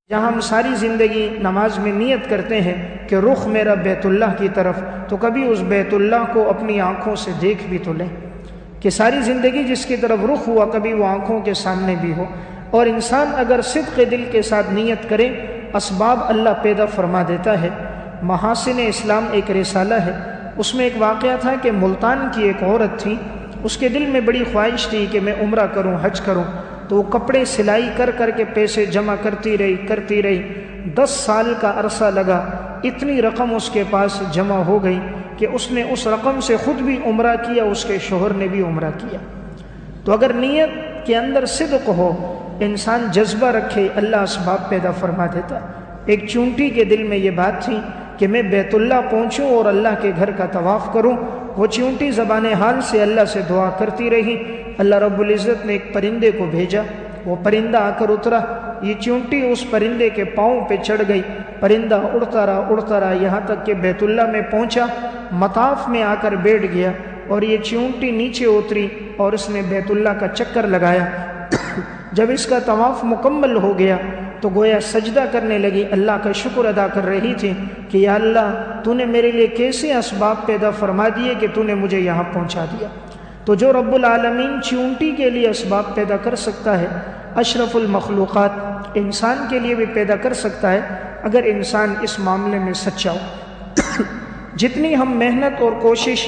جہاں ہم ساری زندگی نماز میں نیت کرتے ہیں کہ رخ میرا بیت اللہ کی طرف، تو کبھی اس بیت اللہ کو اپنی آنکھوں سے دیکھ بھی تو لیں کہ ساری زندگی جس کی طرف رخ ہوا کبھی وہ آنکھوں کے سامنے بھی ہو۔ اور انسان اگر صدق دل کے ساتھ نیت کرے، اسباب اللہ پیدا فرما دیتا ہے۔ محاسن اسلام ایک رسالہ ہے، اس میں ایک واقعہ تھا کہ ملتان کی ایک عورت تھی، اس کے دل میں بڑی خواہش تھی کہ میں عمرہ کروں، حج کروں، تو وہ کپڑے سلائی کر کر کے پیسے جمع کرتی رہی 10 سال کا عرصہ لگا۔ اتنی رقم اس کے پاس جمع ہو گئی کہ اس نے اس رقم سے خود بھی عمرہ کیا، اس کے شوہر نے بھی عمرہ کیا۔ تو اگر نیت کے اندر صدق ہو، انسان جذبہ رکھے، اللہ اسباب پیدا فرما دیتا۔ ایک چونٹی کے دل میں یہ بات تھی کہ میں بیت اللہ پہنچوں اور اللہ کے گھر کا طواف کروں۔ وہ چونٹی زبان حال سے اللہ سے دعا کرتی رہی۔ اللہ رب العزت نے ایک پرندے کو بھیجا، وہ پرندہ آ کر اترا، یہ چونٹی اس پرندے کے پاؤں پہ چڑھ گئی، پرندہ اڑتا رہا یہاں تک کہ بیت اللہ میں پہنچا، مطاف میں آ کر بیٹھ گیا، اور یہ چونٹی نیچے اتری اور اس نے بیت اللہ کا چکر لگایا۔ جب اس کا طواف مکمل ہو گیا تو گویا سجدہ کرنے لگی، اللہ کا شکر ادا کر رہی تھی کہ یا اللہ تو نے میرے لیے کیسے اسباب پیدا فرما دیے کہ تو نے مجھے یہاں پہنچا دیا۔ تو جو رب العالمین چونٹی کے لیے اسباب پیدا کر سکتا ہے، اشرف المخلوقات انسان کے لیے بھی پیدا کر سکتا ہے، اگر انسان اس معاملے میں سچا ہو۔ جتنی ہم محنت اور کوشش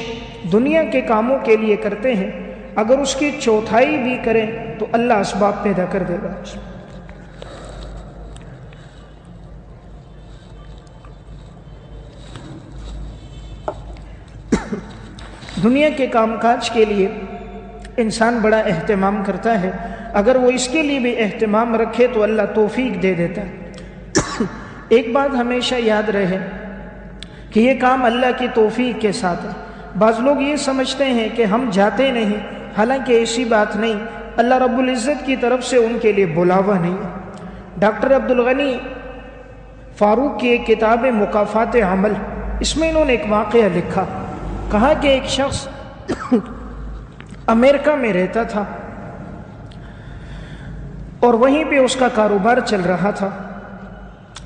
دنیا کے کاموں کے لیے کرتے ہیں، اگر اس کی چوتھائی بھی کریں تو اللہ اسباب پیدا کر دے گا۔ دنیا کے کام کاج کے لیے انسان بڑا اہتمام کرتا ہے، اگر وہ اس کے لیے بھی اہتمام رکھے تو اللہ توفیق دے دیتا ہے۔ ایک بات ہمیشہ یاد رہے کہ یہ کام اللہ کی توفیق کے ساتھ ہے۔ بعض لوگ یہ سمجھتے ہیں کہ ہم جاتے نہیں، حالانکہ ایسی بات نہیں، اللہ رب العزت کی طرف سے ان کے لیے بلاوا نہیں ہے۔ ڈاکٹر عبدالغنی فاروق کی ایک کتاب مکافات عمل، اس میں انہوں نے ایک واقعہ لکھا، کہا کہ ایک شخص امریکہ میں رہتا تھا اور وہیں پہ اس کا کاروبار چل رہا تھا۔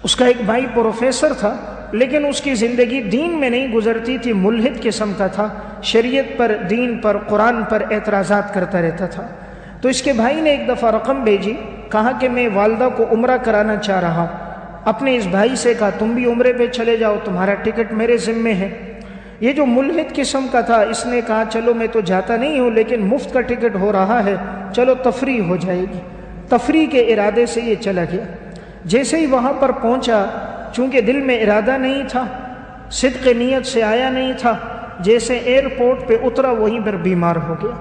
اس کا ایک بھائی پروفیسر تھا، لیکن اس کی زندگی دین میں نہیں گزرتی تھی، ملحد قسم کا تھا، شریعت پر، دین پر، قرآن پر اعتراضات کرتا رہتا تھا۔ تو اس کے بھائی نے ایک دفعہ رقم بھیجی، کہا کہ میں والدہ کو عمرہ کرانا چاہ رہا ہوں۔ اپنے اس بھائی سے کہا تم بھی عمرے پہ چلے جاؤ، تمہارا ٹکٹ میرے ذمے ہے۔ یہ جو ملحد قسم کا تھا، اس نے کہا چلو میں تو جاتا نہیں ہوں، لیکن مفت کا ٹکٹ ہو رہا ہے، چلو تفریح ہو جائے گی۔ تفریح کے ارادے سے یہ چلا گیا۔ جیسے ہی وہاں پر پہنچا، چونکہ دل میں ارادہ نہیں تھا، صدق نیت سے آیا نہیں تھا، جیسے ایئرپورٹ پہ اترا وہیں پر بیمار ہو گیا۔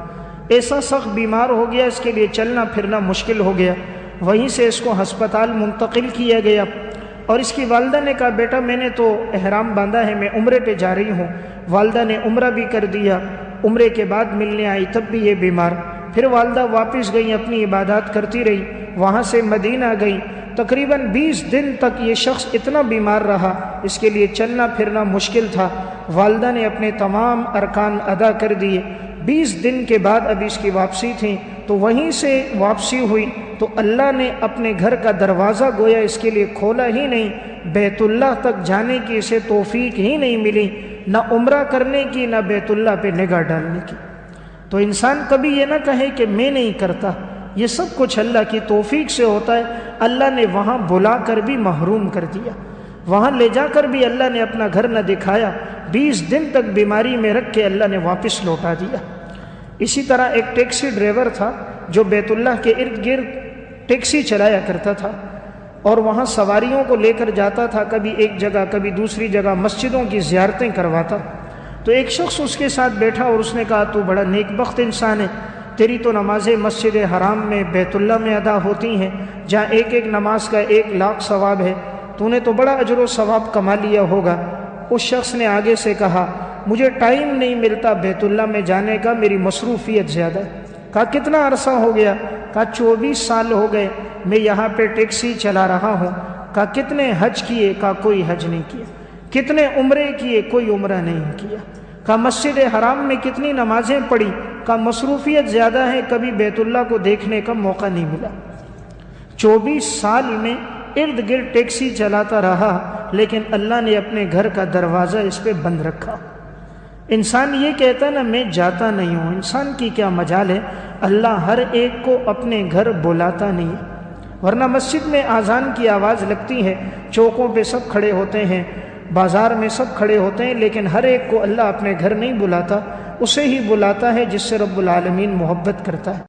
ایسا سخت بیمار ہو گیا، اس کے لیے چلنا پھرنا مشکل ہو گیا۔ وہیں سے اس کو ہسپتال منتقل کیا گیا، اور اس کی والدہ نے کہا بیٹا میں نے تو احرام باندھا ہے، میں عمرے پہ جا رہی ہوں۔ والدہ نے عمرہ بھی کر دیا، عمرے کے بعد ملنے آئی تب بھی یہ بیمار۔ پھر والدہ واپس گئی، اپنی عبادات کرتی رہی، وہاں سے مدینہ گئی۔ تقریباً 20 دن تک یہ شخص اتنا بیمار رہا، اس کے لیے چلنا پھرنا مشکل تھا۔ والدہ نے اپنے تمام ارکان ادا کر دیے۔ 20 دن کے بعد اب اس کی واپسی تھی، تو وہیں سے واپسی ہوئی تو اللہ نے اپنے گھر کا دروازہ گویا اس کے لیے کھولا ہی نہیں، بیت اللہ تک جانے کی اسے توفیق ہی نہیں ملی، نہ عمرہ کرنے کی، نہ بیت اللہ پہ نگاہ ڈالنے کی۔ تو انسان کبھی یہ نہ کہے کہ میں نہیں کرتا، یہ سب کچھ اللہ کی توفیق سے ہوتا ہے۔ اللہ نے وہاں بلا کر بھی محروم کر دیا، وہاں لے جا کر بھی اللہ نے اپنا گھر نہ دکھایا، 20 دن تک بیماری میں رکھ کے اللہ نے واپس لوٹا دیا۔ اسی طرح ایک ٹیکسی ڈرائیور تھا جو بیت اللہ کے ارد گرد ٹیکسی چلایا کرتا تھا، اور وہاں سواریوں کو لے کر جاتا تھا، کبھی ایک جگہ کبھی دوسری جگہ، مسجدوں کی زیارتیں کرواتا۔ تو ایک شخص اس کے ساتھ بیٹھا اور اس نے کہا تو بڑا نیک بخت انسان ہے، تیری تو نمازیں مسجد حرام میں بیت اللہ میں ادا ہوتی ہیں، جہاں ایک ایک نماز کا 1,00,000 ثواب ہے، تو نے تو بڑا اجر و ثواب کما لیا ہوگا۔ اس شخص نے آگے سے کہا مجھے ٹائم نہیں ملتا بیت اللہ میں جانے کا، میری مصروفیت زیادہ ہے۔ کہا کتنا عرصہ ہو گیا؟ کہا 24 سال ہو گئے میں یہاں پہ ٹیکسی چلا رہا ہوں۔ کہا کتنے حج کیے؟ کہا کوئی حج نہیں کیا۔ کتنے عمرے کیے؟ کوئی عمرہ نہیں کیا۔ کہا مسجد حرام میں کتنی نمازیں پڑھی؟ کہا مصروفیت زیادہ ہے، کبھی بیت اللہ کو دیکھنے کا موقع نہیں ملا۔ 24 سال میں ارد گرد ٹیکسی چلاتا رہا، لیکن اللہ نے اپنے گھر کا دروازہ اس پہ بند رکھا۔ انسان یہ کہتا نا میں جاتا نہیں ہوں، انسان کی کیا مجال ہے، اللہ ہر ایک کو اپنے گھر بلاتا نہیں ہے۔ ورنہ مسجد میں اذان کی آواز لگتی ہے، چوکوں پہ سب کھڑے ہوتے ہیں، بازار میں سب کھڑے ہوتے ہیں، لیکن ہر ایک کو اللہ اپنے گھر نہیں بلاتا، اسے ہی بلاتا ہے جس سے رب العالمین محبت کرتا ہے۔